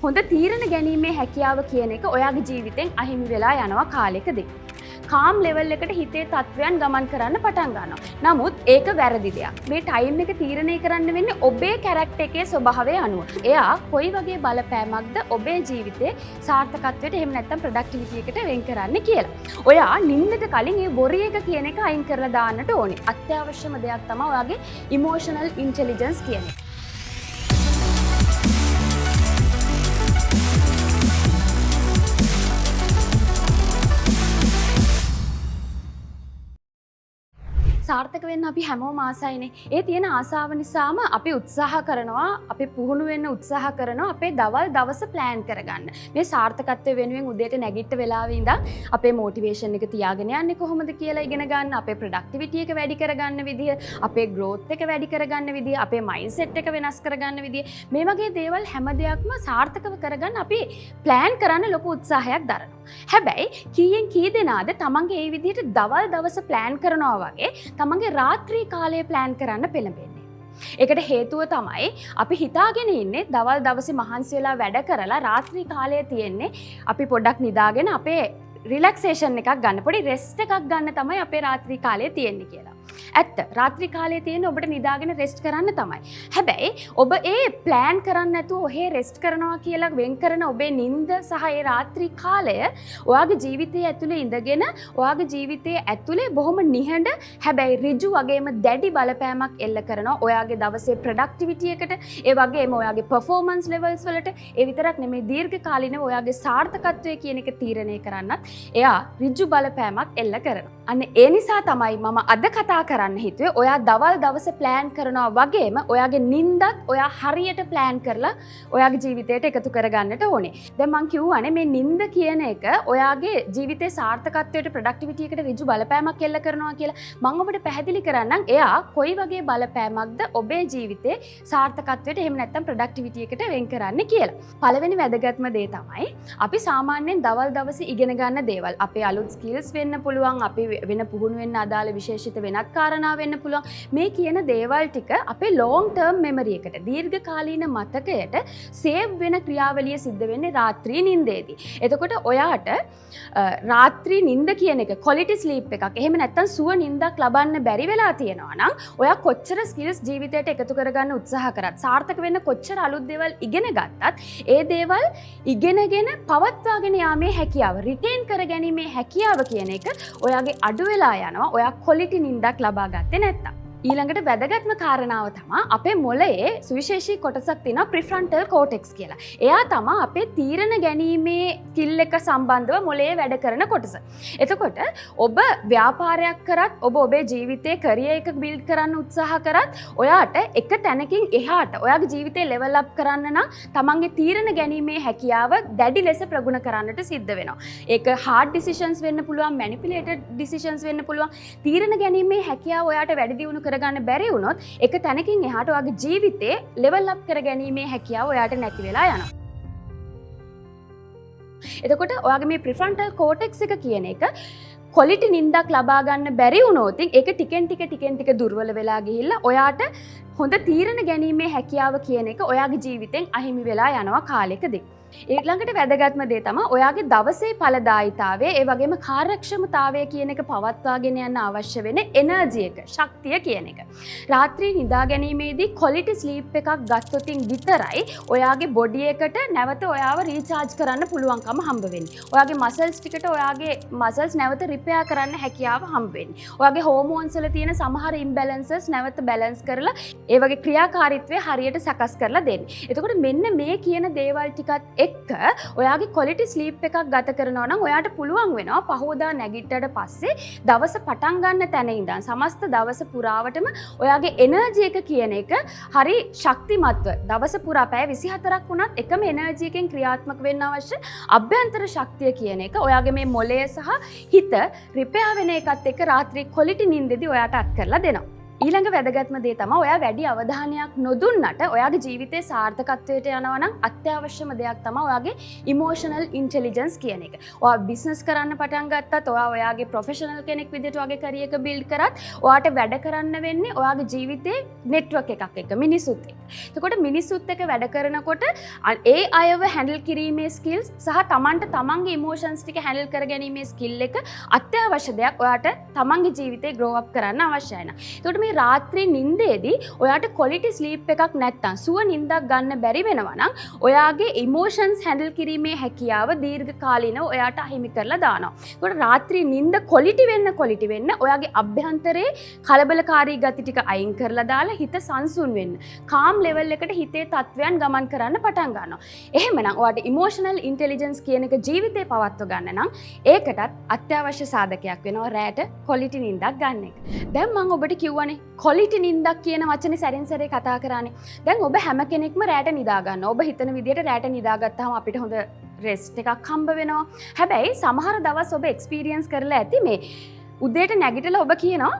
හොඳ තීරණ ගැනීමේ හැකියාව කියන එක ඔයාගේ ජීවිතෙන් අහිමි වෙලා යනවා කාලෙකදී. කාම් ලෙවල් එකට හිතේ තත්වයන් ගමන් කරන්න පටන් ගන්නවා. නමුත් ඒක වැරදි දෙයක්. මේ ටයිම් එක තීරණය කරන්න වෙන්නේ ඔබේ කැරක්ටර් එකේ ස්වභාවය අනුව. එයා කොයි වගේ බලපෑමක්ද ඔබේ ජීවිතේ සාර්ථකත්වයට එහෙම නැත්නම් ප්‍රොඩක්ටිවිටි එකට වෙන් කරන්න කියලා. ඔයා නිින්දට කලින් ඒ වොරි එක කියන එක අයින් කරලා දාන්නට ඕනේ. අත්‍යවශ්‍යම දෙයක් තමයි ඔයාගේ ඉමෝෂනල් ඉන්ටෙලිජන්ස් කියන්නේ. සාර්ථක වෙන්න අපි හැමෝම ආසයිනේ. ඒ තියෙන ආසාව නිසාම අපි උත්සාහ කරනවා, අපි පුහුණු වෙන්න උත්සාහ කරනවා අපේ දවල් දවස ප්ලෑන් කරගන්න. මේ සාර්ථකත්වය වෙනුවෙන් උදේට නැගිට වෙලාවේ ඉඳන් අපේ මොටිවේෂන් එක තියාගෙන යන්නේ කොහොමද කියලා ඉගෙන ගන්න, අපේ ප්‍රොඩක්ටිවිටි එක වැඩි කරගන්න විදිය, අපේ growth එක වැඩි කරගන්න විදිය, අපේ මයින්ඩ්සෙට් එක වෙනස් කරගන්න විදිය. මේ වගේ දේවල් හැම දෙයක්ම සාර්ථකව කරගන්න අපි ප්ලෑන් කරන්න ලොකු උත්සාහයක් දරනවා. හැබැයි කීයෙන් කී දෙනාද තමන්ගේ මේ විදිහට දවල් දවස ප්ලෑන් කරනවා වගේ තමන්ගේ රාත්‍රී කාලය ප්ලෑන් කරන්න පෙළඹෙන්නේ. ඒකට හේතුව තමයි අපි හිතාගෙන ඉන්නේ දවල් දවසේ මහන්සි වෙලා වැඩ කරලා රාත්‍රී කාලය තියෙන්නේ අපි පොඩ්ඩක් නිදාගෙන අපේ රිලැක්සේෂන් එකක් ගන්න, පොඩි රෙස්ට් එකක් ගන්න තමයි අපේ රාත්‍රී කාලය තියෙන්නේ කියලා. ඇත්ත රාත්‍රී කාලයේ තියෙන ඔබට නිදාගෙන රෙස්ට් කරන්න තමයි. හැබැයි ඔබ ඒ ප්ලෑන් කරන්න නැතුව ඔහේ රෙස්ට් කරනවා කියලා වෙන් කරන ඔබේ නිින්ද සහ ඒ රාත්‍රී කාලය ඔයාගේ ජීවිතයේ ඇතුලේ ඉඳගෙන ඔයාගේ ජීවිතයේ ඇතුලේ බොහොම නිහඬ හැබැයි ඍජු වගේම දැඩි බලපෑමක් එල්ල කරනවා ඔයාගේ දවසේ ප්‍රොඩක්ටිවිටි එකට, ඒ වගේම ඔයාගේ පර්ෆෝමන්ස් ලෙවල්ස් වලට. ඒ විතරක් නෙමෙයි දීර්ඝ කාලිනව ඔයාගේ සාර්ථකත්වය කියන එක තීරණය කරන්නත් එයා ඍජු බලපෑමක් එල්ල කරනවා. අන්න ඒ නිසා තමයි මම අද කතා කරන්න හිතුවේ ඔයා දවල් දවස ප්ලෑන් කරනවා වගේම ඔයාගේ නිින්දත් ඔයා හරියට ප්ලෑන් කරලා ඔයාගේ ජීවිතයට එකතු කරගන්නට ඕනේ. දැන් මම කිව්වනේ මේ නිින්ද කියන එක ඔයාගේ ජීවිතේ සාර්ථකත්වයට ප්‍රොඩක්ටිවිටි එකට ඍජු බලපෑමක් එල්ල කරනවා කියලා. මම ඔබට පැහැදිලි කරන්නම් එයා කොයි වගේ බලපෑමක්ද ඔබේ ජීවිතේ සාර්ථකත්වයට එහෙම නැත්නම් ප්‍රොඩක්ටිවිටි එකට වෙන් කරන්නේ කියලා. පළවෙනි වැදගත්ම දේ තමයි අපි සාමාන්‍යයෙන් දවල් දවසේ ඉගෙන ගන්න දේවල්. අපේ අලුත් ස්කිල්ස් වෙන්න පුළුවන්, අපි වෙන පුහුණු වෙන්න අදාළ විශේෂිත වෙනත් කාරණා වෙන්න පුළුවන්. මේ කියන දේවල් ටික අපේ ලොං ටර්ම් මෙමරි එකට, දීර්ඝ කාලීන මතකයට සේව් වෙන ක්‍රියාවලිය සිද්ධ වෙන්නේ රාත්‍රී නිින්දේදී. එතකොට ඔයාට රාත්‍රී නිින්ද කියන එක ක්වොලිටි ස්ලීප් එකක් එහෙම නැත්නම් සුව නිින්දක් ලබන්න බැරි වෙලා තියෙනවා නම් ඔයා කොච්චර ස්කිල්ස් ජීවිතයට එකතු කරගන්න උත්සාහ කරත්, සාර්ථක වෙන්න කොච්චර අලුත් දේවල් ඉගෙන ගත්තත් ඒ දේවල් ඉගෙනගෙන පවත්වාගෙන යාමේ හැකියාව, රිටේන් කර ගැනීමේ හැකියාව කියන එක ඔයාගේ අඩු වෙලා යනවා ඔයා ක්වොලිටි නිින්දක් ලබා ගත්තේ නැත්තම්. ඊළඟට වැදගත්ම කාරණාව තමයි අපේ මොළයේ සුවිශේෂී කොටසක් තියෙනවා ප්‍රිෆ්‍රන්ටල් කෝටෙක්ස් කියලා. එයා තමයි අපේ තීරණ ගැනීමේ ස්කිල් එක සම්බන්ධව මොළයේ වැඩ කරන කොටස. එතකොට ඔබ ව්‍යාපාරයක් කරත්, ඔබ ඔබේ ජීවිතේ කැරියර් එක බිල්ඩ් කරන්න උත්සාහ කරත්, ඔයාට එක තැනකින් එහාට ඔයාගේ ජීවිතේ ලෙවල් අප් කරන්න නම් තමන්ගේ තීරණ ගැනීමේ හැකියාව දැඩි ලෙස ප්‍රගුණ කරන්නට සිද්ධ වෙනවා. ඒක හાર્ඩ් ඩිසිෂන්ස් වෙන්න පුළුවන්, මැනිපියුලේටඩ් ඩිසිෂන්ස් වෙන්න පුළුවන්. තීරණ ගැනීමේ හැකියාව ඔයාට වැඩි දියුණු කරගන්න බැරි වුණොත් එක තැනකින් එහාට ඔයාගේ ජීවිතේ ලෙවල් අප් කර ගැනීමේ හැකියාව ඔයාට නැති වෙලා යනවා. එතකොට ඔයාගේ මේ ප්‍රිෆ්‍රන්ටල් කෝටෙක්ස් එක කියන එක ක්වොලිටි නිින්දක් ලබා ගන්න බැරි වුණොත් ඒක ටිකෙන් ටික දුර්වල වෙලා ගිහිල්ලා ඔයාට හොඳ තීරණ ගැනීමේ හැකියාව කියන එක ඔයාගේ ජීවිතෙන් අහිමි වෙලා යනවා කාලෙකදී. ඊළඟට වැදගත්ම දේ තමයි ඔයාගේ දවසේ ඵලදායීතාවය, ඒ වගේම කාර්යක්ෂමතාවය කියන එක පවත්වාගෙන යන්න අවශ්‍ය වෙන එනර්ජි එක, ශක්තිය කියන එක. රාත්‍රී නිදා ගැනීමේදී ක්වොලිටි ස්ලීප් එකක් ගත්තොතින් විතරයි ඔයාගේ බොඩි එකට නැවත ඔයාව රීචාර්ජ් කරන්න පුළුවන්කම හම්බ වෙන්නේ. ඔයාගේ මසල්ස් ටිකට ඔයාගේ මසල්ස් නැවත රිපෙයාර් කරන්න හැකියාව හම්බ වෙන්නේ. ඔයාගේ හෝමෝන්ස් වල තියෙන සමහර ඉම්බැලන්සස් නැවත බැලන්ස් කරලා ඒ වගේ ක්‍රියාකාරීත්වය හරියට සකස් කරලා දෙන්නේ. එතකොට මෙන්න මේ කියන දේවල් ටිකත් එක්ක ඔයාගේ ක්වොලිටි ස්ලීප් එකක් ගත කරනවා නම් ඔයාට පුළුවන් වෙනවා පහෝදා නැගිට්ටට පස්සේ දවස පටන් ගන්න තැන ඉඳන් සමස්ත දවස පුරාවටම ඔයාගේ එනර්ජි එක කියන එක හරි ශක්තිමත්ව දවස පුරා පැය 24ක් වුණත් එකම එනර්ජි එකෙන් ක්‍රියාත්මක වෙන්න අවශ්‍ය අභ්‍යන්තර ශක්තිය කියන එක ඔයාගේ මේ මොළය සහ හිත රිපෙයාර් වෙන එකත් එක්ක රාත්‍රී ක්වොලිටි නිින්දෙදී ඔයාට අත් කරලා දෙනවා. ඊළඟ වැදගත්ම දේ තමයි ඔයා වැඩි අවධානයක් නොදුන්නට ඔයාගේ ජීවිතේ සාර්ථකත්වයට යනවා නම් අත්‍යවශ්‍යම දෙයක් තමයි ඔයාගේ ඉමෝෂනල් ඉන්ටෙලිජන්ස් කියන එක. ඔයා බිස්නස් කරන්න පටන් ගත්තත් ඔයාගේ ප්‍රොෆෙෂනල් කෙනෙක් විදිහට ඔයාගේ කැරියර් එක බිල්ඩ් කරත් ඔයාට වැඩ කරන්න වෙන්නේ ඔයාගේ ජීවිතේ නෙට්වර්ක් එකක් එක්ක මිනිසුත් එක්ක. එතකොට මිනිසුත් එක්ක වැඩ කරනකොට ඒ අයව හැන්ඩල් කිරීමේ ස්කිල්ස් සහ තමන්ට තමන්ගේ ඉමෝෂන්ස් ටික හැන්ඩල් කරගැනීමේ ස්කිල් එක අත්‍යවශ්‍ය දෙයක් ඔයාට තමන්ගේ ජීවිතේ ග්‍රෝ අප් කරන්න අවශ්‍යයි න ะ. එතකොට මේ රාත්‍රී නිින්දේදී ඔයාට ක්වොලිටි ස්ලීප් එකක් නැත්තම් සුව නිින්දක් ගන්න බැරි වෙනවා නම් ඔයාගේ ඉමෝෂන්ස් හැන්ඩල් කිරීමේ හැකියාව දීර්ඝ කාලීනව ඔයාට අහිමි කරලා දානවා. එතකොට රාත්‍රී නිින්ද ක්වොලිටි වෙන්න ඔයාගේ අභ්‍යන්තරයේ කලබලකාරී ගති ටික අයින් කරලා දාලා හිත සංසුන් වෙන්න. කාම් ලෙවල් එකට හිතේ තත්වයන් ගමන් කරන්න පටන් ගන්නවා. එහෙමනම් ඔයාට ඉමෝෂනල් ඉන්ටෙලිජන්ස් කියන එක ජීවිතේ පවත්ව ගන්න නම් ඒකටත් අත්‍යවශ්‍ය සාධකයක් වෙනවා රැට ක්වොලිටි නිින්දක් ගන්න එක. දැන් මම ඔබට කිව්වනේ ක්වොලිටි නිින්දක් කියන වචනේ සැරින් සැරේ කතා කරානේ. දැන් ඔබ හැම කෙනෙක්ම රැට නිදා ගන්නවා. ඔබ හිතන විදිහට රැට නිදාගත්තාම අපිට හොඳ රෙස්ට් එකක් හම්බ වෙනවා. හැබැයි සමහර දවස් ඔබ එක්ස්පීරියන්ස් කරලා ඇති මේ උදේට නැගිටලා ඔබ කියනවා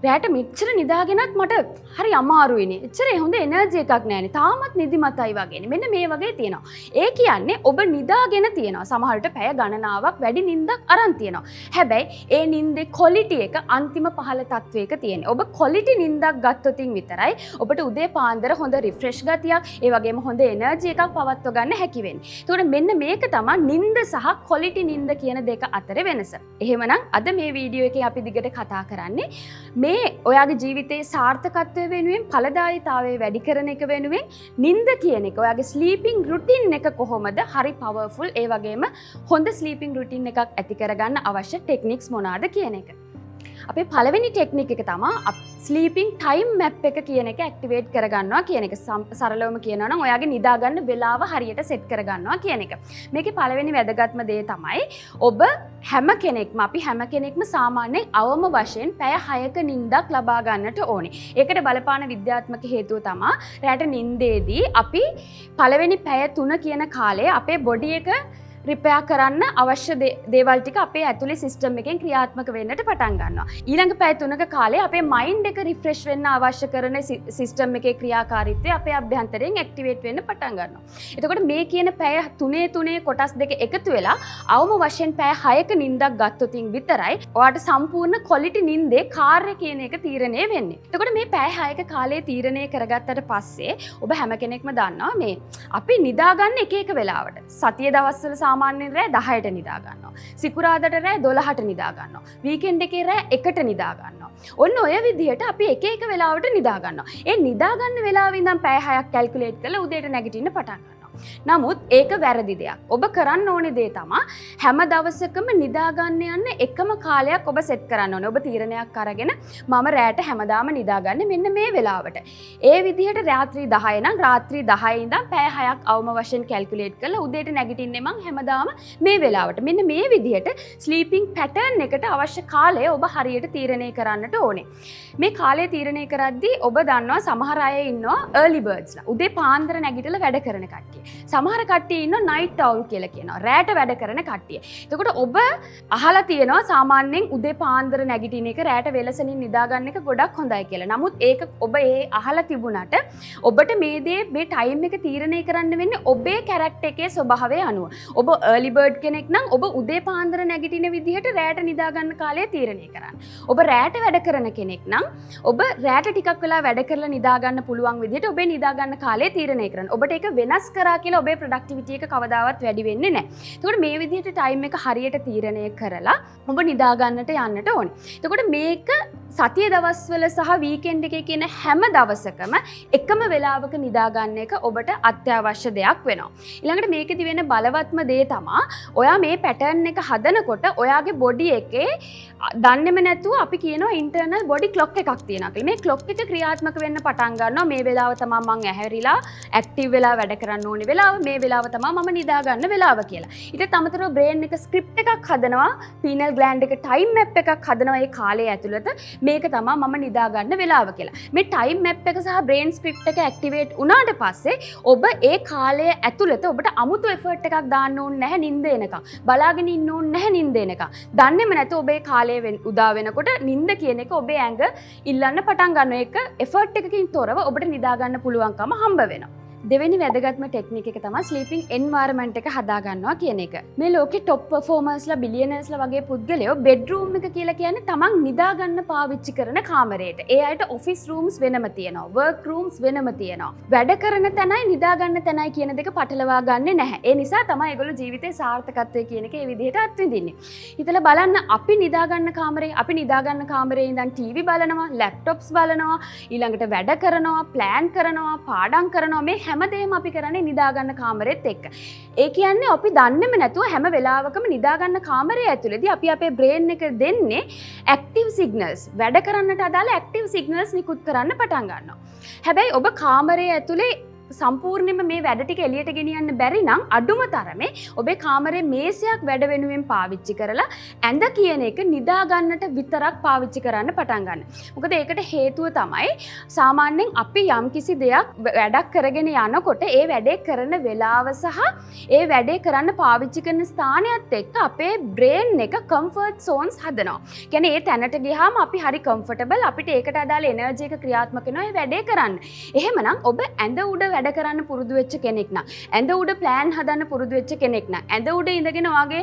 රැට මෙච්චර නිදාගෙනත් මට හරි අමාරුයිනේ. එච්චර හොඳ එනර්ජි එකක් නැහැනේ. තාමත් නිදිමතයි වගේනේ. මෙන්න මේ වගේ තියෙනවා. ඒ කියන්නේ ඔබ නිදාගෙන තියෙනවා. සමහරට පැය ගණනාවක් වැඩි නිින්දක් අරන් තියෙනවා. හැබැයි ඒ නිින්දේ ක්වොලිටි එක අන්තිම පහළ තත්වයක තියෙනවා. ඔබ ක්වොලිටි නිින්දක් ගත්තොතින් විතරයි ඔබට උදේ පාන්දර හොඳ රිෆ්‍රෙෂ් ගතියක්, ඒ වගේම හොඳ එනර්ජි එකක් පවත්ව ගන්න හැකි වෙන්නේ. ඒතකොට මෙන්න මේක තමයි නිින්ද සහ ක්වොලිටි නිින්ද කියන දෙක අතර වෙනස. එහෙමනම් අද මේ වීඩියෝ එකේ අපි දිගට කතා කරන්නේ මේ ඔයාගේ ජීවිතයේ සාර්ථකත්වය වෙනුවෙන් ඵලදායීතාවය වැඩි කරන එක වෙනුවෙන් නිින්ද කියන එක ඔයාගේ ස්ලීපින් රුටින් එක කොහොමද හරි පවර්ෆුල් ඒ වගේම හොඳ ස්ලීපින් රුටින් එකක් ඇති කරගන්න අවශ්‍ය ටෙක්නික්ස් මොනවාද කියන එක. අපේ පළවෙනි ටෙක්නික් එක තමයි ස්ලීපින් ටයිම් මැප් එක කියන එක ඇක්ටිවේට් කරගන්නවා කියන එක. සරලවම කියනවා නම් ඔයාගේ නිදා ගන්න වෙලාව හරියට සෙට් කරගන්නවා කියන එක. මේකේ පළවෙනි වැදගත්ම දේ තමයි ඔබ හැම කෙනෙක්ම සාමාන්‍යයෙන් අවම වශයෙන් පැය 6ක නිින්දක් ලබා ගන්නට ඕනේ. ඒකට බලපාන විද්‍යාත්මක හේතුව තමයි රැට නිින්දේදී අපි පළවෙනි පැය 3 කියන කාලේ අපේ බොඩි එක රිපෙයාර් කරන්න අවශ්‍ය දේවල් ටික අපේ ඇතුලේ සිස්ටම් එකෙන් ක්‍රියාත්මක වෙන්නට පටන් ගන්නවා. ඊළඟ පැය 3ක කාලේ අපේ මයින්ඩ් එක රිෆ්‍රෙෂ් වෙන්න අවශ්‍ය කරන සිස්ටම් එකේ ක්‍රියාකාරීත්වය අපේ අභ්‍යන්තරයෙන් ඇක්ටිවේට් වෙන්න පටන් ගන්නවා. එතකොට මේ කියන පැය 3 කොටස් දෙක එකතු වෙලා අවම වශයෙන් පැය 6ක නිින්දක් ගත්තොතින් විතරයි ඔයාට සම්පූර්ණ ක්වොලිටි නිින්දේ කාර්ය කියන එක තීරණය වෙන්නේ. එතකොට මේ පැය 6ක කාලේ තීරණය කරගත්තට පස්සේ ඔබ හැම කෙනෙක්ම දන්නවා මේ අපි නිදා ගන්න එක වෙලාවට. සතියේ දවස්වල සාමාන්‍යයෙන් රෑ 10ට නිදා ගන්නවා. සිකුරාදාට රෑ 12ට නිදා ගන්නවා. වීකෙන්ඩ් එකේ රෑ 1ට නිදා ගන්නවා. ඔන්න ඔය විදිහට අපි එක වෙලාවට නිදා ගන්නවා. ඒ නිදා ගන්න වෙලාවෙ ඉඳන් පැය 6ක් කැල්කියුලේට් කරලා උදේට නැගිටින්න පටන් ගන්නවා. නමුත් ඒක වැරදි දෙයක්. ඔබ කරන්න ඕනේ දේ තමයි හැම දවසකම නිදා ගන්න යන්න එකම කාලයක් ඔබ සෙට් කරන්න ඕනේ. ඔබ තීරණයක් අරගෙන මම රෑට හැමදාම නිදා ගන්න මෙන්න මේ වෙලාවට. ඒ විදිහට රාත්‍රී 10 නම් රාත්‍රී 10 ඉඳන් පැය 6ක් අවම වශයෙන් කැල්කියුලේට් කරලා උදේට නැගිටින්නේ මං හැමදාම මේ වෙලාවට. මෙන්න මේ විදිහට ස්ලීපින් පැටර්න් එකට අවශ්‍ය කාලය ඔබ හරියට තීරණය කරන්නට ඕනේ. මේ කාලය තීරණය කරද්දී ඔබ දන්නවා සමහර අය ඉන්නවා early birdsලා. උදේ පාන්දර නැගිටලා වැඩ කරන කට්ටිය. සමහර කට්ටිය ඉන්නවා night owl කියලා කියනවා. රැට වැඩ කරන කට්ටිය. එතකොට ඔබ අහලා තියෙනවා සාමාන්‍යයෙන් උදේ පාන්දර නැගිටින එක රැට වෙලසලින් නිදා ගන්න එක ගොඩක් හොඳයි කියලා. නමුත් ඒක ඔබ ඒ අහලා තිබුණාට ඔබට මේ ටයිම් එක තීරණය කරන්න වෙන්නේ ඔබේ කැරක්ටර් එකේ ස්වභාවය අනුව. ඔබ early bird කෙනෙක් නම් ඔබ උදේ පාන්දර නැගිටින විදිහට රැට නිදා ගන්න කාලය තීරණය කරන්න. ඔබ රැට වැඩ කරන කෙනෙක් නම් ඔබ රැට ටිකක් වෙලා වැඩ කරලා නිදා ගන්න පුළුවන් විදිහට ඔබේ නිදා ගන්න කාලය තීරණය කරන්න. ඔබට ඒක වෙනස් කරා කියලා ඔබේ ප්‍රොඩක්ටිවිටි එක කවදාවත් වැඩි වෙන්නේ නැහැ. එතකොට මේ විදිහට ටයිම් එක හරියට තීරණය කරලා ඔබ නිදා ගන්නට යන්නට ඕනේ. එතකොට මේක සතිය දවස්වල සහ වීකෙන්ඩ් එකේ කියන හැම දවසකම එකම වෙලාවක නිදා ගන්න එක ඔබට අත්‍යවශ්‍ය දෙයක් වෙනවා. ඊළඟට මේකෙදි වෙන බලවත්ම දේ තමයි ඔයා මේ පැටර්න් එක හදනකොට ඔයාගේ බොඩි එකේ දන්නේම නැතුව අපි කියනවා ඉන්ටර්නල් බොඩි ක්ලොක් එකක් තියෙනවා කියලා. මේ ක්ලොක් එක ක්‍රියාත්මක වෙන්න පටන් ගන්නවා මේ වෙලාව තමයි මම ඇහැරිලා ඇක්ටිව් වෙලා වැඩ කරන්න ඕනේ වෙලාව මේ වෙලාව තමයි මම නිදා ගන්න වෙලාව කියලා. ඊට අමතරව බ්‍රේන් එක ස්ක්‍රිප්ට් එකක් හදනවා, පීනල් ග්ලෑන්ඩ් එක ටයිම් මැප් එකක් හදනවා ඒ කාලය ඇතුළත මේක තමයි මම නිදා ගන්න වෙලාව කියලා. මේ ටයිම් මැප් එක සහ බ්‍රේන් ස්ක්‍රිප්ට් එක ඇක්ටිවේට් වුණාට පස්සේ ඔබ ඒ කාලය ඇතුළත ඔබට අමුතු එෆර්ට් එකක් දාන්න ඕනේ නැහැ නිින්ද එනකම්. බලාගෙන ඉන්න ඕනේ නැහැ නිින්ද එනකම්. දන්නේම නැතුව ඔබේ කාලය උදා වෙනකොට නිින්ද කියන එක ඔබේ ඇඟ ඉල්ලන්න පටන් ගන්න එක එෆර්ට් එකකින් තොරව ඔබට නිදා ගන්න පුළුවන්කම හම්බ වෙනවා. දෙවෙනි වැදගත්ම ටෙක්නික් එක තමයි ස්ලීපින් එන්වයරන්මන්ට් එක හදා ගන්නවා කියන එක. මේ ලෝකේ টොප් පර්ෆෝමර්ස්ලා බිලියනර්ස්ලා වගේ පුද්ගලයෝ බෙඩ්රූම් එක කියලා කියන්නේ තමන් නිදා ගන්න පාවිච්චි කරන කාමරයට. ඒ අයට ඔෆිස් රූම්ස් වෙනම තියෙනවා, වර්ක් රූම්ස් වෙනම තියෙනවා. වැඩ කරන තැනයි නිදා ගන්න තැනයි කියන දෙක පටලවා ගන්නෙ නැහැ. ඒ නිසා තමයි ඒගොල්ලෝ ජීවිතේ සාර්ථකත්වය කියන එක ඒ විදිහට අත්විඳින්නේ. හිතලා බලන්න අපි නිදා ගන්න කාමරේ ඉඳන් ටීවී බලනවා, ලැප්ටොප්ස් බලනවා, ඊළඟට වැඩ කරනවා, ප්ලෑන් කරනවා, පාඩම් කරනවා මේ හැමදේම අපි කරන්නේ නිදාගන්න කාමරෙත් එක්ක. ඒ කියන්නේ අපි දන්නේම නැතුව හැම වෙලාවකම නිදාගන්න කාමරය ඇතුළේදී අපි අපේ බ්‍රේන් එක දෙන්නේ ඇක්ටිව් සිග්නල්ස්. වැඩ කරන්නට අදාළ ඇක්ටිව් සිග්නල්ස් නිකුත් කරන්න පටන් ගන්නවා. හැබැයි ඔබ කාමරය ඇතුලේ සම්පූර්ණයෙන්ම මේ වැඩ ටික එළියට ගෙනියන්න බැරි නම් අඩුම තරමේ ඔබේ කාමරේ මේසයක් වැඩ වෙනුවෙන් පාවිච්චි කරලා ඇඳ කියන එක නිදා ගන්නට විතරක් පාවිච්චි කරන්න පටන් ගන්න. මොකද ඒකට හේතුව තමයි සාමාන්‍යයෙන් අපි යම්කිසි දෙයක් වැඩක් කරගෙන යනකොට ඒ වැඩේ කරන වෙලාව සහ ඒ වැඩේ කරන්න පාවිච්චි කරන ස්ථානයත් එක්ක අපේ බ්‍රේන් එක කම්ෆර්ට් සෝන්ස් හදනවා. කියන්නේ ඒ තැනට ගියාම අපි හරි කම්ෆර්ටබල්, අපිට ඒකට අදාළ එනර්ජි එක ක්‍රියාත්මක වෙනවා ඒ වැඩේ කරන්න. එහෙමනම් ඔබ ඇඳ උඩ වැඩ කරන්න පුරුදු වෙච්ච කෙනෙක් නම්, ඇඳ උඩ ප්ලෑන් හදන්න පුරුදු වෙච්ච කෙනෙක් නම්, ඇඳ උඩ ඉඳගෙන ඔයාගේ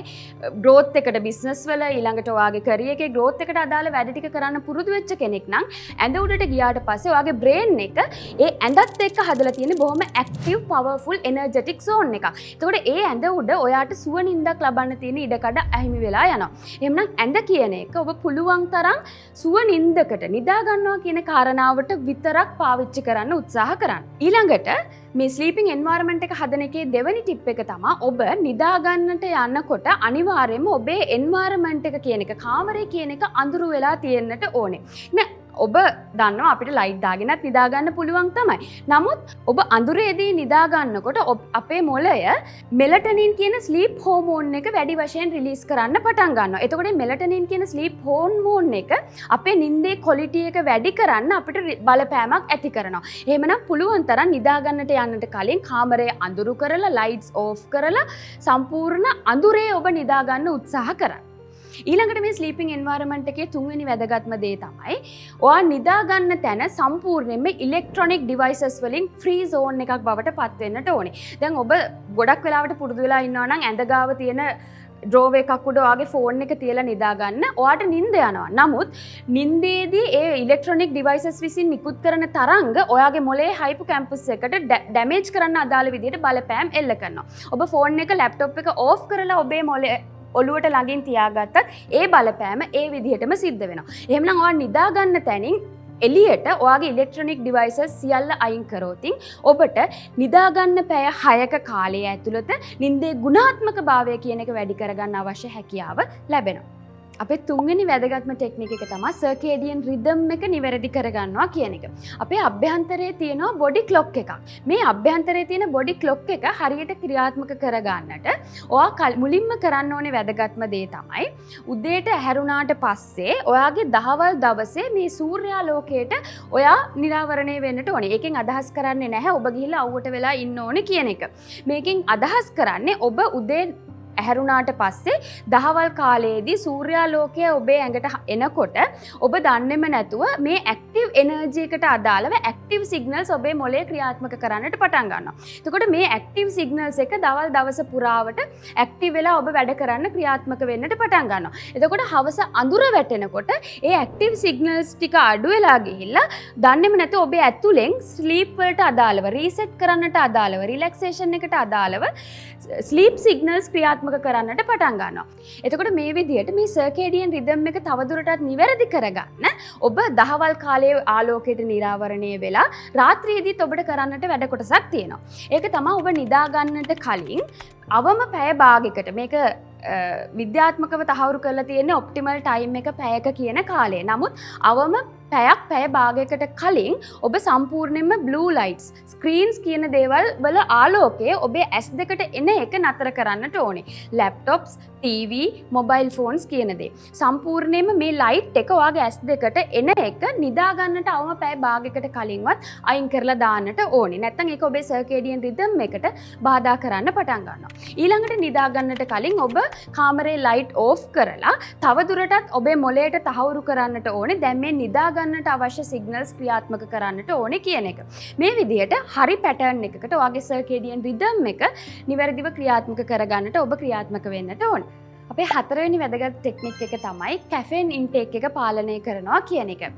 growth එකට බිස්නස් වල ඊළඟට ඔයාගේ කැරියර් එකේ growth එකට අදාළ වැඩ ටික කරන්න පුරුදු වෙච්ච කෙනෙක් නම් ඇඳ උඩට ගියාට පස්සේ ඔයාගේ බ්‍රේන් එක ඒ ඇඳත් එක්ක හදලා තියෙන බොහොම ඇක්ටිව් පවර්ෆුල් එනර්ජටික් zone එකක්. එතකොට ඒ ඇඳ උඩ ඔයාට සුව නිින්දක් ලබන්න තියෙන ඉඩකඩ අහිමි වෙලා යනවා. එහෙනම් ඇඳ කියන එක ඔබ පුළුවන් තරම් සුව නිින්දකට නිදා ගන්නවා කියන කාරණාවට විතරක් පාවිච්චි කරන්න උත්සාහ කරන්න. ඊළඟට මේ ස්ලීපින් එන්වයරන්මන්ට් එක හදන එකේ දෙවෙනි ටිප් එක තමයි ඔබ නිදා ගන්නට යනකොට අනිවාර්යයෙන්ම ඔබේ එන්වයරන්මන්ට් එක කියන එක, කාමරේ කියන එක අඳුරු වෙලා තියෙන්නට ඕනේ. ඔබ දන්නවා අපිට ලයිට් දාගෙනත් නිදා ගන්න පුළුවන් තමයි. නමුත් ඔබ අඳුරේදී නිදා ගන්නකොට අපේ මොළය මෙලටනින් කියන ස්ලීප් හෝමෝන් එක වැඩි වශයෙන් රිලීස් කරන්න පටන් ගන්නවා. එතකොට මෙලටනින් කියන ස්ලීප් හෝමෝන් එක අපේ නිින්දේ ක්වොලිටි එක වැඩි කරන්න අපිට බලපෑමක් ඇති කරනවා. එහෙමනම් පුළුවන් තරම් නිදා ගන්නට යන්නට කලින් කාමරය අඳුරු කරලා ලයිට්ස් ඕෆ් කරලා සම්පූර්ණ අඳුරේ ඔබ නිදා ගන්න උත්සාහ කරන්න. ඊළඟට මේ ස්ලීපින් එන්වයරන්මන්ට් එකේ තුන්වෙනි වැදගත්ම දේ තමයි ඔයා නිදා ගන්න තැන සම්පූර්ණයෙන්ම ඉලෙක්ට්‍රොනික ඩිවයිසස් වලින් ෆ්‍රී zone එකක් බවට පත් වෙන්නට ඕනේ. දැන් ඔබ ගොඩක් වෙලාවට පුරුදු වෙලා ඉන්නවා නම් ඇඳ ගාව තියෙන ඩ්‍රෝව එකක් උඩ ඔයාගේ ෆෝන් එක තියලා නිදා ගන්න ඔයාට නිින්ද යනවා. නමුත් නිින්දේදී ඒ ඉලෙක්ට්‍රොනික ඩිවයිසස් විසින් නිකුත් කරන තරංග ඔයාගේ මොළයේ හයිපෝකැම්පස් එකට ඩැමේජ් කරන්න අදාළ විදිහට බලපෑම් එල්ල කරනවා. ඔබ ෆෝන් එක ලැප්ටොප් එක ඕෆ් කරලා ඔබේ මොළයේ ඔලුවට ළඟින් තියාගත්තත් ඒ බලපෑම ඒ විදිහටම සිද්ධ වෙනවා. එහෙමනම් ඔයා නිදා ගන්න තැනින් එළියට ඔයාගේ ඉලෙක්ට්‍රොනික ඩිවයිසස් සියල්ල අයින් කරෝතින් ඔබට නිදා ගන්න පැය 6ක කාලය ඇතුළත නිින්දේ ගුණාත්මක භාවය කියන එක වැඩි කරගන්න අවශ්‍ය හැකියාව ලැබෙනවා. අපේ තුන්වෙනි වැදගත්ම ටෙක්නික් එක තමයි සර්කේඩියන් රිද්ම් එක නිවැරදි කරගන්නවා කියන එක. අපේ අභ්‍යන්තරයේ තියෙනවා බොඩි ක්ලොක් එකක්. මේ අභ්‍යන්තරයේ තියෙන බොඩි ක්ලොක් එක හරියට ක්‍රියාත්මක කරගන්නට ඔයා මුලින්ම කරන්න ඕනේ වැදගත්ම දේ තමයි උදේට ඇහැරුණාට පස්සේ ඔයාගේ දහවල් දවසේ මේ සූර්යාලෝකයට ඔයා නිරාවරණය වෙන්නට ඕනේ. ඒකෙන් අදහස් කරන්නේ නැහැ ඔබ ගිහිල්ලා අවුවට වෙලා ඉන්න ඕනේ කියන එක. මේකෙන් අදහස් කරන්නේ ඔබ උදේ ඇහැරුණාට පස්සේ දහවල් කාලයේදී සූර්යාලෝකය ඔබේ ඇඟට එනකොට ඔබ දන්නේම නැතුව මේ ඇක්ටිව් එනර්ජි එකට අදාළව ඇක්ටිව් සිග්නල්ස් ඔබේ මොළයේ ක්‍රියාත්මක කරන්නට පටන් ගන්නවා. එතකොට මේ ඇක්ටිව් සිග්නල්ස් එක දවල් දවස පුරාවට ඇක්ටිව් වෙලා ඔබ වැඩ කරන්න ක්‍රියාත්මක වෙන්නට පටන් ගන්නවා. එතකොට හවස අඳුර වැටෙනකොට ඒ ඇක්ටිව් සිග්නල්ස් ටික අඩු වෙලා ගිහිල්ලා දන්නේම නැතුව ඔබේ ඇතුලෙන් ස්ලීප් වලට අදාළව රීසෙට් කරන්නට අදාළව රිලැක්සේෂන් එකට අදාළව ස්ලීප් සිග්නල්ස් ක්‍රියාත්මක කරන්නට පටන් ගන්නවා. එතකොට මේ විදිහට මේ සර්කේඩියන් රිද්ම් එක තවදුරටත් නිවැරදි කරගන්න ඔබ දහවල් කාලයේ ආලෝකයට නිරාවරණය වෙලා රාත්‍රියේදීත් ඔබට කරන්නට වැඩ කොටසක් තියෙනවා. ඒක තමයි ඔබ නිදා ගන්නට කලින් අවම පැය භාගයකට මේක විද්‍යාත්මකව තහවුරු කරලා තියෙන ඔප්ටිමල් ටයිම් එක පැයක කියන කාලය. නමුත් අවම පැය භාගයකට කලින් ඔබ සම්පූර්ණයෙන්ම blue lights screens කියන දේවල් වල ආලෝකය ඔබේ ඇස් දෙකට එන එක නතර කරන්නට ඕනේ. laptops, TV, mobile phones කියන දේ. සම්පූර්ණයෙන්ම මේ light එක ඔයාගේ ඇස් දෙකට එන එක නිදා ගන්නට අවම පැය භාගයකට කලින්වත් අයින් කරලා දාන්නට ඕනේ. නැත්නම් ඒක ඔබේ circadian rhythm එකට බාධා කරන්න පටන් ගන්නවා. ඊළඟට නිදා ගන්නට කලින් ඔබ කාමරේ light off කරලා තවදුරටත් ඔබේ මොළයට තහවුරු කරන්නට ඕනේ. දැන් මේ නිදා ගන්නට අවශ්‍ය signals ක්‍රියාත්මක කරන්නට ඕනේ කියන එක. මේ විදිහට හරි pattern එකකට ඔයාගේ circadian rhythm එක නිවැරදිව ක්‍රියාත්මක කරගන්නට ඔබ ක්‍රියාත්මක වෙන්නට ඕනේ. අපේ හතරවෙනි වැදගත් ටෙක්නික් එක තමයි කැෆේන් ඉන්ටේක් එක පාලනය කරනවා කියන එක.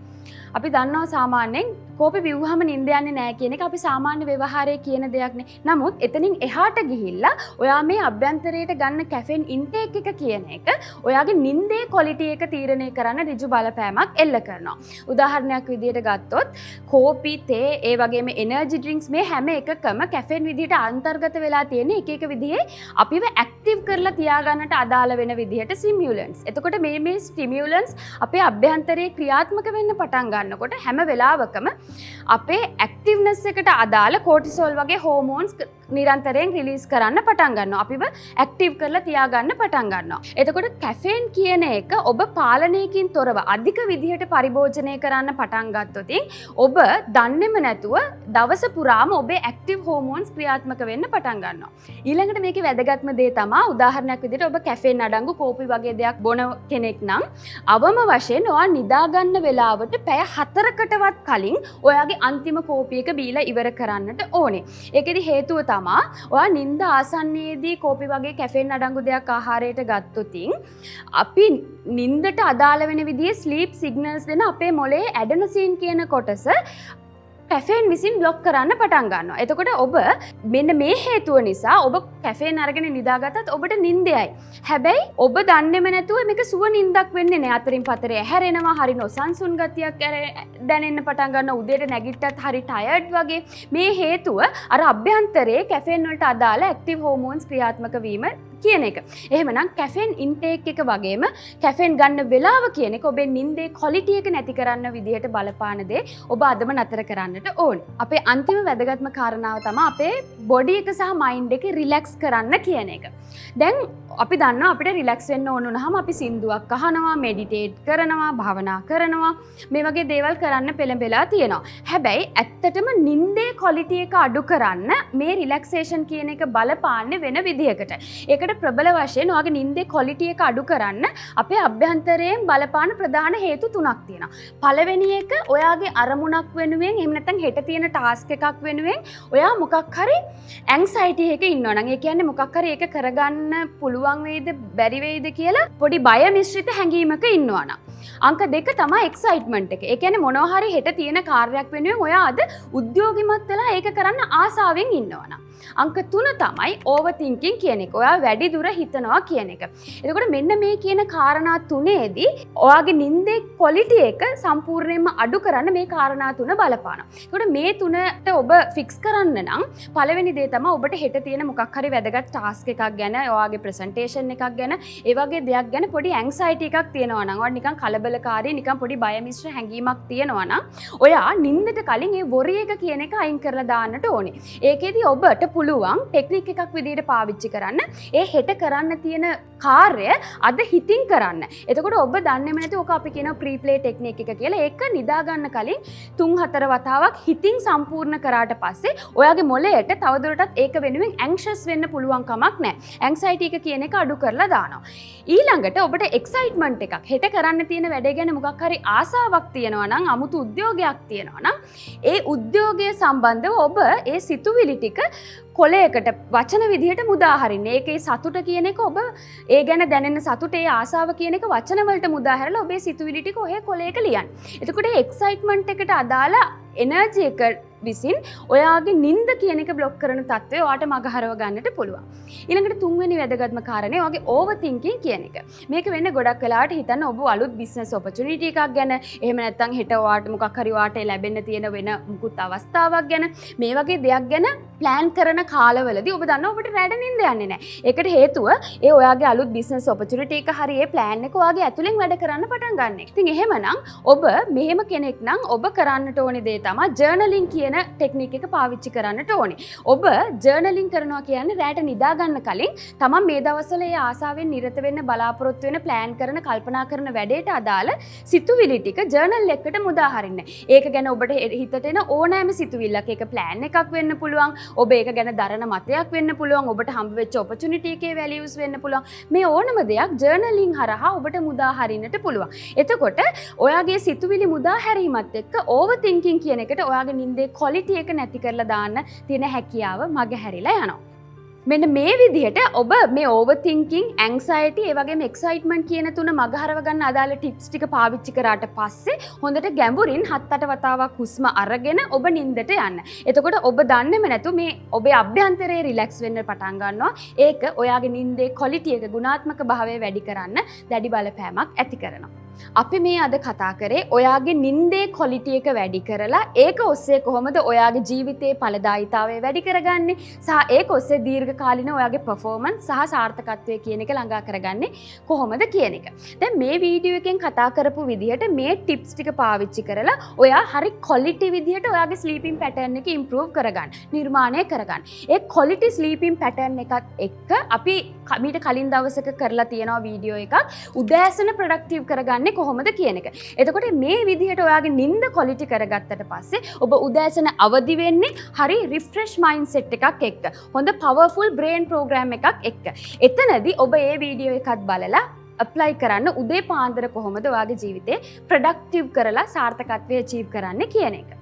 අපි දන්නවා සාමාන්‍යයෙන් කෝපි බිව්වහම නිින්ද යන්නේ නැහැ කියන එක අපි සාමාන්‍ය ව්‍යවහාරයේ කියන දෙයක් නේ. නමුත් එතනින් එහාට ගිහිල්ලා ඔයා මේ අභ්‍යන්තරයට ගන්න කැෆේන් ඉන්ටේක් එක කියන එක ඔයාගේ නිින්දේ ක්වොලිටි එක තීරණය කරන්න ඍජු බලපෑමක් එල්ල කරනවා. උදාහරණයක් විදිහට ගත්තොත් කෝපි, තේ, ඒ වගේම එනර්ජි ඩ්‍රින්ක්ස් මේ හැම එකකම කැෆේන් විදිහට අන්තර්ගත වෙලා තියෙන එක විදිහේ අපිව ඇක්ටිව් කරලා තියාගන්නට අදාළ වෙන විදිහට ස්ටිමියුලන්ට්ස්. එතකොට මේ ස්ටිමියුලන්ට්ස් අපේ අභ්‍යන්තරයේ ක්‍රියාත්මක වෙන්න පටන් ගන්නකොට හැම වෙලාවකම අපේ ඇක්ටිව්නස් එකට අදාළ කෝටිසෝල් වගේ හෝමෝන්ස් නිරන්තරයෙන් රිලීස් කරන්න පටන් ගන්නවා. අපිව ඇක්ටිව් කරලා තියාගන්න පටන් ගන්නවා. එතකොට කැෆේන් කියන එක ඔබ පාලනයකින් තොරව අධික විදිහට පරිභෝජනය කරන්න පටන් ගත්තොත් ඔබ දන්නේම නැතුව දවස පුරාම ඔබේ ඇක්ටිව් හෝමෝන්ස් ක්‍රියාත්මක වෙන්න පටන් ගන්නවා. ඊළඟට මේකේ වැදගත්ම දේ තමයි උදාහරණයක් විදිහට ඔබ කැෆේන් අඩංගු කෝපි වගේ දෙයක් බොන කෙනෙක් නම් අවම වශයෙන් ඔයා නිදා ගන්න වෙලාවට පැය 4කටවත් කලින් ඔයාගේ අන්තිම කෝපි එක බීලා ඉවර කරන්නට ඕනේ. ඒකෙදි හේතුව තමයි ඔයා නිින්ද ආසන්නයේදී කෝපි වගේ කැෆේන් අඩංගු දෙයක් ආහාරයට ගත්තොත් අපි නිින්දට අදාළ වෙන විදිහේ ස්ලීප් සිග්නල්ස් දෙන අපේ මොළයේ ඇඩනොසින් කියන කොටස කැෆේන් විසින් බ්ලොක් කරන්න පටන් ගන්නවා. එතකොට ඔබ මෙන්න මේ හේතුව නිසා ඔබ කැෆේන් අරගෙන නිදාගත්තත් ඔබට නිින්දයයි. හැබැයි ඔබ දන්නේම නැතුව මේක සුව නිින්දක් වෙන්නේ නැහැ. අතරින් පතරේ හැරෙනවා, හරි නොසන්සුන් ගතියක් දැනෙන්න පටන් ගන්නවා. උදේට නැගිට්ටත් හරි ටයර්ඩ් වගේ. මේ හේතුව අර අභ්‍යන්තරයේ කැෆේන් වලට අදාළ ඇක්ටිව් හෝමෝන්ස් ක්‍රියාත්මක වීම කියන එක. එහෙමනම් කැෆේන් ඉන්ටේක් එක වගේම කැෆේන් ගන්න වෙලාව කියන එක ඔබේ නිින්දේ ක්වොලිටි එක නැති කරන්න විදිහට බලපාන දේ ඔබ අදම නතර කරන්නට ඕනේ. අපේ අන්තිම වැදගත්ම කාරණාව තමයි අපේ බොඩි එක සහ මයින්ඩ් එක රිලැක්ස් කරන්න කියන එක. දැන් අපි දන්නවා අපිට රිලැක්ස් වෙන්න ඕන වුණාම අපි සින්දුවක් අහනවා, මෙඩිටේට් කරනවා, භාවනා කරනවා, මේ වගේ දේවල් කරන්න පෙළඹෙලා තියෙනවා. හැබැයි ඇත්තටම නිින්දේ ක්වොලිටි එක අඩු කරන්න මේ රිලැක්සේෂන් කියන එක බලපාන්නේ වෙන විදිහකට. ඒකට ප්‍රබල වශයෙන් ඔයාගේ නිින්දේ ක්වොලිටි එක අඩු කරන්න අපේ අභ්‍යන්තරයෙන් බලපාන ප්‍රධාන හේතු 3ක් තියෙනවා. පළවෙනි එක ඔයාගේ අරමුණක් වෙනුවෙන් එහෙම නැත්නම් හෙට තියෙන ටාස්ක් එකක් වෙනුවෙන් ඔයා මොකක් හරි ඇන්සයිටි එකක ඉන්නවා නම් ඒ කියන්නේ මොකක් හරි ඒක කරගන්න පුළුවන් වෙයිද බැරි වෙයිද කියලා පොඩි බය මිශ්‍රිත හැඟීමක ඉන්නවා නම්. අංක 2 තමයි එක්සයිට්මන්ට් එක. ඒ කියන්නේ මොනවා හරි හෙට තියෙන කාර්යයක් වෙනුවෙන් ඔයා අද උද්‍යෝගිමත් වෙලා ඒක කරන්න ආසාවෙන් ඉන්නවා නම්. අංක 3 තමයි ඕවර් තින්කින් කියන එක. ඔයා වැඩි දුර හිතනවා කියන එක. එතකොට මෙන්න මේ කියන කාරණා තුනේදී ඔයාගේ නිින්දේ ක්වොලිටි එක සම්පූර්ණයෙන්ම අඩු කරන්න මේ කාරණා තුන බලපානවා. එතකොට මේ තුනට ඔබ ෆික්ස් කරන්න නම් පළවෙනි දේ තමයි ඔබට හෙට තියෙන මොකක් හරි වැදගත් ටාස්ක් එකක් ගැන, ඔයාගේ ප්‍රසන්ටේෂන් එකක් ගැන, ඒ වගේ දෙයක් ගැන පොඩි ඇන්සයිටි එකක් තියෙනවා නම්, ඔයාට නිකන් කලබලකාරී, නිකන් පොඩි බය මිශ්‍ර හැඟීමක් තියෙනවා නම්, ඔයා නිින්දට කලින් ඒ වොරි එක කියන එක අයින් කරලා දාන්නට ඕනේ. ඒකෙදි ඔබට පුළුවන් ටෙක්නික් එකක් විදිහට පාවිච්චි කරන්න ඒ හෙට කරන්න තියෙන කාර්ය අද හිතින් කරන්න. එතකොට ඔබ දන්නේම නැති ඕක අපි කියන ප්‍රීප්ලේ ටෙක්නික් එක කියලා. ඒක නිදා ගන්න කලින් 3-4 වතාවක් හිතින් සම්පූර්ණ කරාට පස්සේ ඔයාගේ මොළයට තවදුරටත් ඒක වෙනුවෙන් ඇන්ක්ෂස් වෙන්න පුළුවන් කමක් නැහැ. ඇන්ක්සයිටි එක කියන එක අඩු කරලා දානවා. ඊළඟට ඔබට එක්සයිට්මන්ට් එකක් හෙට කරන්න තියෙන වැඩේ ගැන මොකක් හරි ආසාවක් තියෙනවා නම්, අමුතු උද්‍යෝගයක් තියෙනවා නම්, ඒ උද්‍යෝගය සම්බන්ධව ඔබ ඒ සිතුවිලි ටික කොලයකට වචන විදිහට මුදා හරින්න. ඒකේ සතුට කියන එක ඔබ ඒ ගැන දැනෙන සතුට, ඒ ආසාව කියන එක වචන වලට මුදා හැරලා ඔබේ සිතුවිලි ටික ඔහේ කොලයක ලියන්න. එතකොට ඒ එක්සයිට්මන්ට් එකට අදාළ එනර්ජි එක විසින් ඔයාගේ නිින්ද කියන එක බ්ලොක් කරන තත්ත්වය ඔයාට මගහරව ගන්නට පුළුවන්. ඊළඟට තුන්වෙනි වැදගත්ම කාරණේ ඔයාගේ ඕවර් තින්කින් කියන එක. මේක වෙන්නේ ගොඩක් වෙලාවට හිතන්න ඔබ අලුත් බිස්නස් ඔපචුනිටි එකක් ගැන, එහෙම නැත්නම් හෙට ඔයාට මොකක් හරි ඔයාට ලැබෙන්න තියෙන වෙන මුකුත් අවස්ථාවක් ගැන, මේ වගේ දෙයක් ගැන ප්ලෑන් කරන කාලවලදී ඔබ දන්නවා ඔබට රැට නිින්ද යන්නේ නැහැ. ඒකට හේතුව ඒ ඔයාගේ අලුත් බිස්නස් ඔපචුනිටි එක හරි ඒ ප්ලෑන් එක ඔයාගේ ඇතුලෙන් වැඩ කරන්න පටන් ගන්න එක. ඉතින් එහෙමනම් ඔබ මෙහෙම කෙනෙක් නම් ඔබ කරන්නට ඕනේ දේ තමයි ජර්නලින් කියන ටෙක්නික් එක පාවිච්චි කරන්නට ඕනේ. ඔබ ජර්නලින් කරනවා කියන්නේ රැට නිදා ගන්න කලින් තමන් මේ දවස්වල ඒ ආසාවෙන් නිරත වෙන්න බලාපොරොත්තු වෙන ප්ලෑන් කරන කල්පනා කරන වැඩේට අදාළ සිතුවිලි ටික ජර්නල් එකකට මුදා හරින්න. ඒක ගැන ඔබට හිතට එන ඕනෑම සිතුවිල්ලක් ඒක ප්ලෑන් එකක් වෙන්න පුළුවන්. ඔබ ඒක ගැන දරන මතයක් වෙන්න පුළුවන්. ඔබට හම්බ වෙච්ච ඔපචුනිටි එකේ වැලියුස් වෙන්න පුළුවන්. මේ ඕනම දෙයක් ජර්නලින් හරහා ඔබට මුදා හරින්නට පුළුවන්. එතකොට ඔයාගේ සිතුවිලි මුදා හැරීමත් එක්ක ඕවර් තින්කින් කියන එකට ඔයාගේ නිින්දේ ක්වොලිටි එක නැති කරලා දාන්න තියෙන හැකියාව මගහැරිලා යනවා. මෙන්න මේ විදිහට ඔබ මේ ඕවර් තින්කින්, ඇන්සයිටි, ඒ වගේම එක්සයිට්මන්ට් කියන තුන මගහරව ගන්න අදාළ ටිප්ස් ටික පාවිච්චි කරාට පස්සේ හොඳට ගැඹුරින් 7-8 වතාවක් හුස්ම අරගෙන ඔබ නිින්දට යන්න. එතකොට ඔබ දන්නේම නැතු මේ ඔබේ අභ්‍යන්තරයේ රිලැක්ස් වෙන්න පටන් ගන්නවා. ඒක ඔයාගේ නිින්දේ ක්වොලිටි එක, ගුණාත්මක භාවය වැඩි කරන්න දැඩි බලපෑමක් ඇති කරනවා. අපි මේ අද කතා කරේ ඔයාගේ නිින්දේ ක්වොලිටි එක වැඩි කරලා ඒක ඔස්සේ කොහොමද ඔයාගේ ජීවිතයේ ඵලදායීතාවය වැඩි කරගන්නේ සහ ඒක ඔස්සේ දීර්ඝකාලීන ඔයාගේ පර්ෆෝමන්ස් සහ සාර්ථකත්වය කියන එක ළඟා කරගන්නේ කොහොමද කියන එක. දැන් මේ වීඩියෝ එකෙන් කතා කරපු විදිහට මේ ටිප්ස් ටික පාවිච්චි කරලා ඔයා හරි ක්වොලිටි විදිහට ඔයාගේ ස්ලීපින් පැටර්න් එක ඉම්ප්‍රූව් කරගන්න, නිර්මාණය කරගන්න. ඒ ක්වොලිටි ස්ලීපින් පැටර්න් එකත් එක්ක අපි මීට කලින් දවසක කරලා තියෙනවා වීඩියෝ එකක් උදෑසන ප්‍රොඩක්ටිව් කරගන්න කොහොමද කියන එක. එතකොට මේ විදිහට ඔයාගේ නිින්ද ක්වොලිටි කරගත්තට පස්සේ ඔබ උදෑසන අවදි වෙන්නේ හරි රිෆ්‍රෙෂ් මයින්ඩ් සෙට් එකක් එක්ක. හොඳ පවර්ෆුල් බ්‍රේන් ප්‍රෝග්‍රෑම් එකක් එක්ක. එතනදී ඔබ මේ වීඩියෝ එකත් බලලා ඇප්ලයි කරන්න උදේ පාන්දර කොහොමද ඔයාගේ ජීවිතේ ප්‍රොඩක්ටිව් කරලා සාර්ථකත්වය අචීව් කරන්න කියන එක.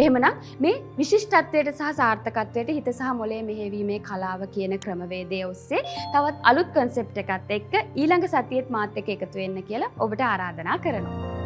එහෙමනම් මේ විශිෂ්ටත්වයට සහ සාර්ථකත්වයට හිත සහ මොළය මෙහෙවීමේ කලාව කියන ක්‍රමවේදය ඔස්සේ තවත් අලුත් කන්සෙප්ට් එකත් එක්ක ඊළඟ සතියේත් මාත් එක්ක එකතු වෙන්න කියලා ඔබට ආරාධනා කරනවා.